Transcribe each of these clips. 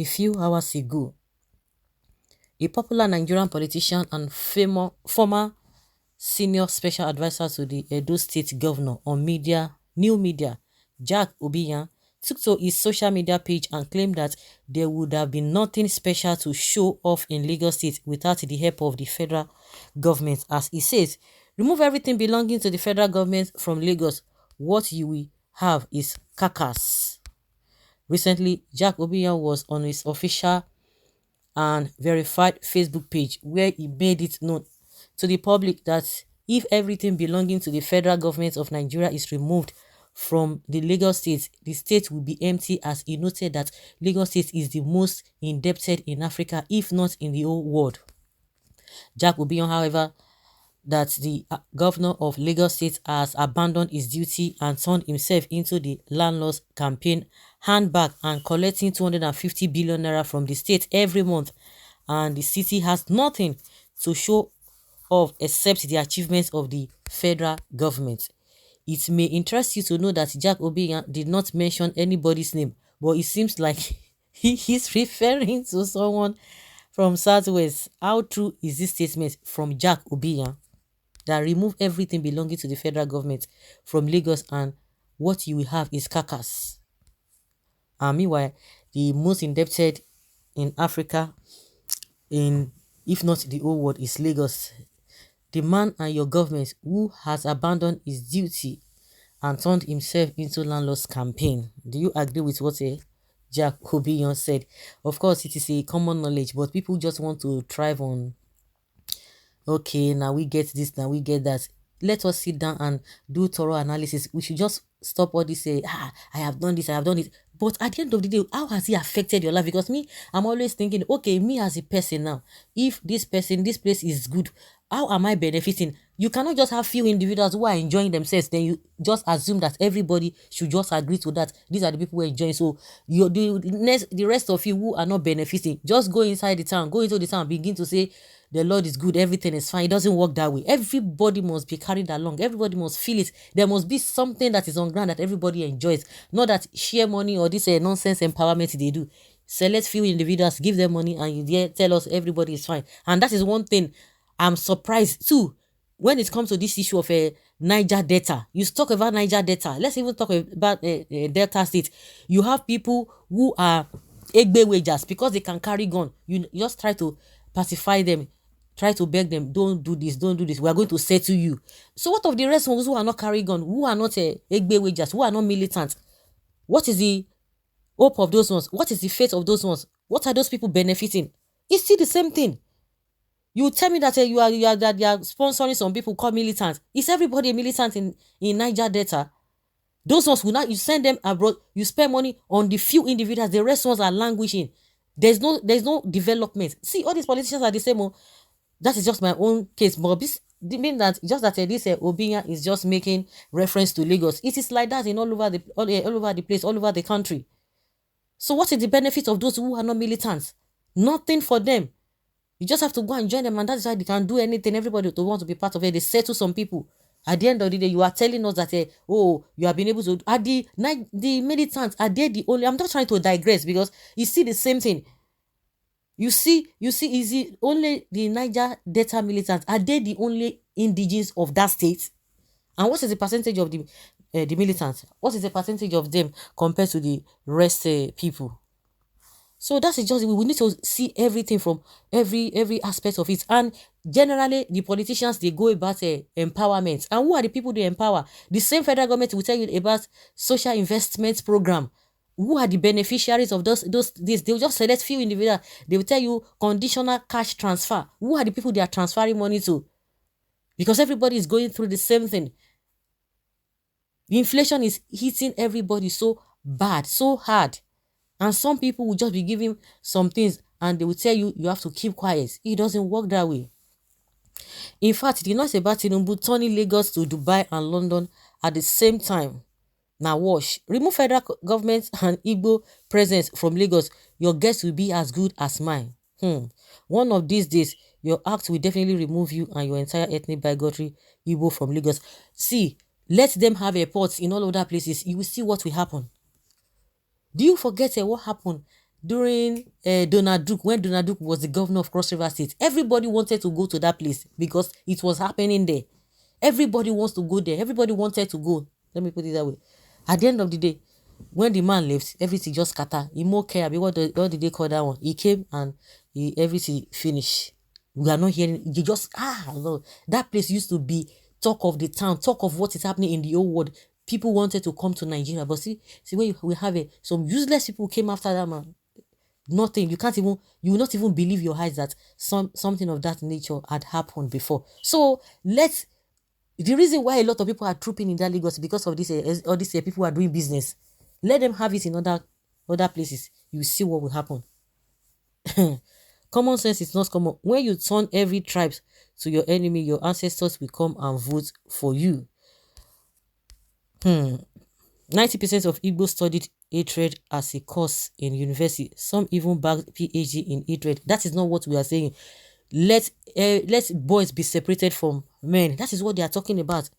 A few hours ago, a popular Nigerian politician and former senior special advisor to the Edo State governor on new media, Jack Obiyan, took to his social media page and claimed that there would have been nothing special to show off in Lagos State without the help of the federal government. As he says, remove everything belonging to the federal government from Lagos. What you will have is Carcass. Recently, Jack Obiyan was on his official and verified Facebook page where he made it known to the public that if everything belonging to the federal government of Nigeria is removed from the Lagos State, the state will be empty, as he noted that Lagos State is the most indebted in Africa, if not in the whole world. Jack Obiyan, however, that the governor of Lagos State has abandoned his duty and turned himself into the landlord's campaign handbag and collecting 250 billion naira from the state every month, and the city has nothing to show off except the achievements of the federal government. It may interest you to know that Jack Obiyan did not mention anybody's name, but it seems like he's referring to someone from Southwest. How true is this statement from Jack Obiyan that remove everything belonging to the federal government from Lagos and what you will have is Carcass? And meanwhile, the most indebted in Africa, if not the whole world, is Lagos. The man and your government who has abandoned his duty and turned himself into landlord's campaign. Do you agree with what Jack Obiyan said? Of course, it is a common knowledge, but people just want to thrive on, okay, now we get this, now we get that. Let us sit down and do thorough analysis. We should just stop all this, I have done this, I have done it. But at the end of the day, how has it affected your life? Because me, I'm always thinking, okay, me as a person now, if this place is good, how am I benefiting? You cannot just have few individuals who are enjoying themselves, then you just assume that everybody should just agree to that. These are the people who are enjoying. So the rest of you who are not benefiting, just go inside the town, go into the town, begin to say, the Lord is good, everything is fine. It doesn't work that way. Everybody must be carried along. Everybody must feel it. There must be something that is on ground that everybody enjoys. Not that share money or this nonsense empowerment they do. Select few individuals, give them money, and you dare tell us everybody is fine. And that is one thing I'm surprised too when it comes to this issue of Niger Delta. You talk about Niger Delta. Let's even talk about Delta State. You have people who are egbe wagers because they can carry gun. You just try to pacify them. Try to beg them, don't do this, don't do this. We are going to settle you. So what of the rest ones who are not carrying gun, who are not egbe wagers, who are not militant? What is the hope of those ones? What is the fate of those ones? What are those people benefiting? It's still the same thing. You tell me that you are sponsoring some people called militants. Is everybody a militant in Niger Delta? Those ones will not. You send them abroad. You spend money on the few individuals. The rest ones are languishing. There's no development. See, all these politicians are the same. That is just my own case. But this mean that just that this Obiyan is just making reference to Lagos. It is like that in all over the place, all over the country. So what is the benefit of those who are not militants? Nothing for them. You just have to go and join them, and that's why they can do anything. Everybody to want to be part of it. They settle some people. At the end of the day, you are telling us that you have been able to. Are the militants, are they the only? I'm not trying to digress because you see the same thing. You see, is it only the Niger Delta militants? Are they the only indigenes of that state? And what is the percentage of the militants? What is the percentage of them compared to the rest people? So that's just, we need to see everything from every aspect of it. And generally, the politicians, they go about empowerment. And who are the people they empower? The same federal government will tell you about social investment program. Who are the beneficiaries of this? They will just select few individuals. They will tell you conditional cash transfer. Who are the people they are transferring money to? Because everybody is going through the same thing. The inflation is hitting everybody so bad, so hard. And some people will just be giving some things and they will tell you have to keep quiet. It doesn't work that way. In fact, the noise about Tinubu turning Lagos to Dubai and London at the same time. Now wash. Remove federal government and Igbo presence from Lagos. Your guess will be as good as mine. One of these days, your act will definitely remove you and your entire ethnic bigotry Igbo from Lagos. See, let them have airports in all other places. You will see what will happen. Do you forget what happened during Donald Duke, when Donald Duke was the governor of Cross River State, everybody wanted to go to that place because it was happening there. Everybody wants to go there. Everybody wanted to go. Let me put it that way. At the end of the day, when the man left, everything just scatter. He more care. What did they call that one? He came and everything finished. We are not hearing. You just no. That place used to be talk of the town, talk of what is happening in the whole world. People wanted to come to Nigeria, but see when we have some useless people came after that man. Nothing. You will not even believe your eyes that something of that nature had happened before. So the reason why a lot of people are trooping in that Lagos because of this, all these people who are doing business. Let them have it in other places. You will see what will happen. Common sense is not common. When you turn every tribe to your enemy, your ancestors will come and vote for you. 90% of Igbo studied hatred as a course in university. Some even bagged PhD in hatred. That is not what we are saying. Let boys be separated from men. That is what they are talking about.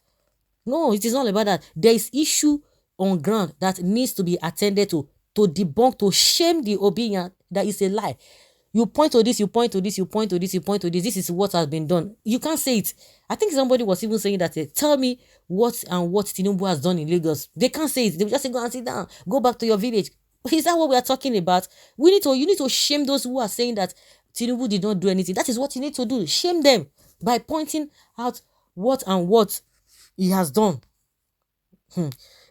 No, it is not about that. There is issue on ground that needs to be attended to debunk, to shame the Obiyan that is a lie. You point to this, you point to this, you point to this, you point to this. This is what has been done. You can't say it. I think somebody was even saying that, tell me what Tinubu has done in Lagos. They can't say it. They will just say, go and sit down. Go back to your village. Is that what we are talking about? You need to shame those who are saying that Tinubu did not do anything. That is what you need to do. Shame them by pointing out what he has done.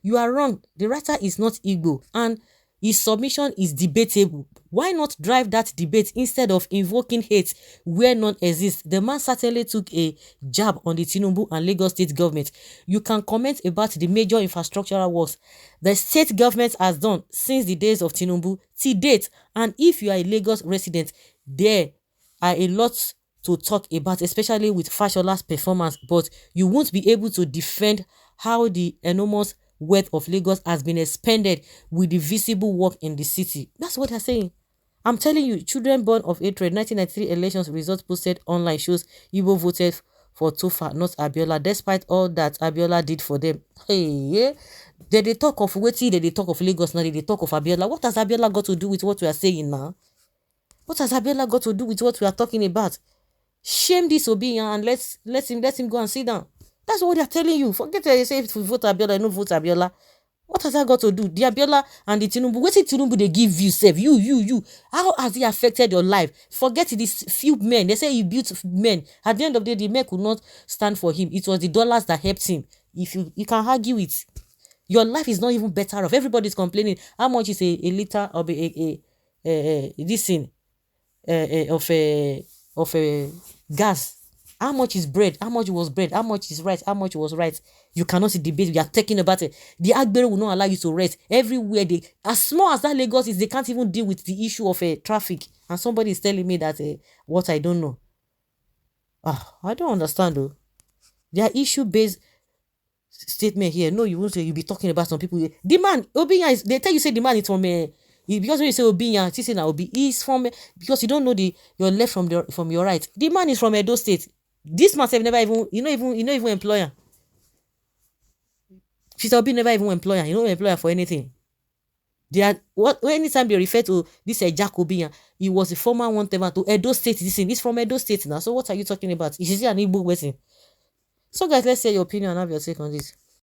You are wrong. The writer is not Igbo and his submission is debatable. Why not drive that debate instead of invoking hate where none exists? The man certainly took a jab on the Tinubu and Lagos state government. You can comment about the major infrastructural works the state government has done since the days of Tinubu till date, and if you are a Lagos resident, there are a lot to talk about, especially with Fashola's performance, but you won't be able to defend how the enormous wealth of Lagos has been expended with the visible work in the city. That's what they're saying. I'm telling you, children born of hatred. 1993 elections results posted online shows Igbo voted for Tofa, not Abiola, despite all that Abiola did for them. Hey, yeah. They talk of Weti, they talk of Lagos, now they talk of Abiola. What has Abiola got to do with what we are saying now? What has Abiola got to do with what we are talking about? Shame this Obiyan and let him go and sit down. That's what they are telling you. Forget that you say if we vote Abiola, no vote Abiola. What has that got to do? The Abiola and the Tinubu. What is Tinubu they give you, sef? You. How has it affected your life? Forget these few men. They say he built men. At the end of the day, the men could not stand for him. It was the dollars that helped him. If you can argue it, your life is not even better off. Everybody's complaining. How much is a liter of this thing of gas? How much is bread? How much was bread? How much is rice? How much was rice? You cannot see debate. We are talking about it. The Agbero will not allow you to rest. Everywhere as small as that Lagos is, they can't even deal with the issue of traffic. And somebody is telling me that what I don't know. I don't understand though. Their issue-based statement here. No, you won't say you'll be talking about some people. The man, Obiyan they tell you say the man is from because when you say Obiyan, this is now Obi, he's from because you don't know your left from your right. The man is from Edo State. This man have never even, even employer. Peter Obi never even employer. You know employer for anything. They are anytime they refer to this Jack Obiyan, he was a former one time to Edo State. He's from Edo State now. So what are you talking about? Is he an Igbo person? So guys, let's say your opinion and have your take on this.